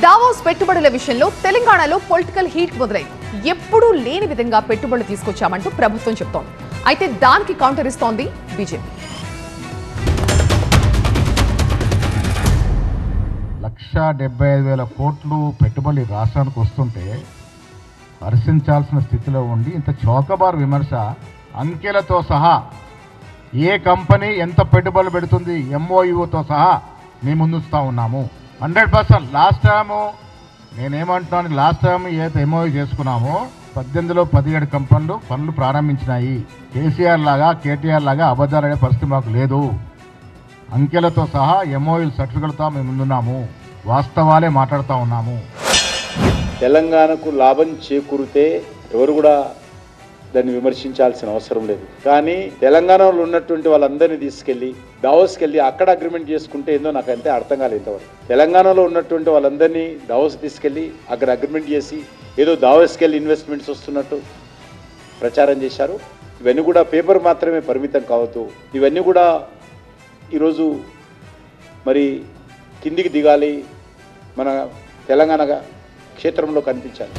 Davos పెట్టుబడుల విషయంలో తెలంగాణలో పొలిటికల్ హీట్ మొదలైంది. ఎప్పుడూ లేని విధంగా పెట్టుబడులు తీసుకొచ్చామంటూ ప్రభుత్వం చెప్తోంది. అయితే దానికి కౌంటర్ ఇస్తోంది బీజేపీ. 1,75,000 కోట్లు పెట్టుబడి రాష్ట్రానికి వస్తుంటే హర్షించాల్సిన స్థితిలో ఉండి ఇంత చౌకబారు విమర్శ అంకెలతో సహా ఏ కంపెనీ ఎంత పెట్టుబడులు పెడుతుంది ఎంఓయూతో సహా మేము ముందుస్తూ ఉన్నాము. 100%. లాస్ట్ టైము నేనేమంటున్నాను, లాస్ట్ టైం ఏదైతే ఎంఓయూ చేసుకున్నామో 18లో 17 కంపెనీలు పనులు ప్రారంభించినాయి. కేసీఆర్ లాగా కేటీఆర్ లాగా అబద్ధాలనే పరిస్థితి మాకు లేదు. అంకెలతో సహా ఎంఓయూ సర్టిఫికెట్తో మేము ముందున్నాము. వాస్తవాలే మాట్లాడుతూ ఉన్నాము. తెలంగాణకు లాభం చేకూరితే ఎవరు కూడా దాన్ని విమర్శించాల్సిన అవసరం లేదు. కానీ తెలంగాణలో ఉన్నటువంటి వాళ్ళందరినీ తీసుకెళ్ళి దావోస్కి వెళ్ళి అక్కడ అగ్రిమెంట్ చేసుకుంటే ఏందో నాకు అంతే అర్థం కాలేదు ఇంతవరకు. తెలంగాణలో ఉన్నటువంటి వాళ్ళందరినీ దావోస్ తీసుకెళ్ళి అక్కడ అగ్రిమెంట్ చేసి ఏదో దావోస్కి వెళ్ళి ఇన్వెస్ట్మెంట్స్ వస్తున్నట్టు ప్రచారం చేశారు. ఇవన్నీ కూడా పేపర్ మాత్రమే పరిమితం కావద్దు. ఇవన్నీ కూడా ఈరోజు మరి కిందికి దిగాలి, మన తెలంగాణ క్షేత్రంలో కనిపించాలి.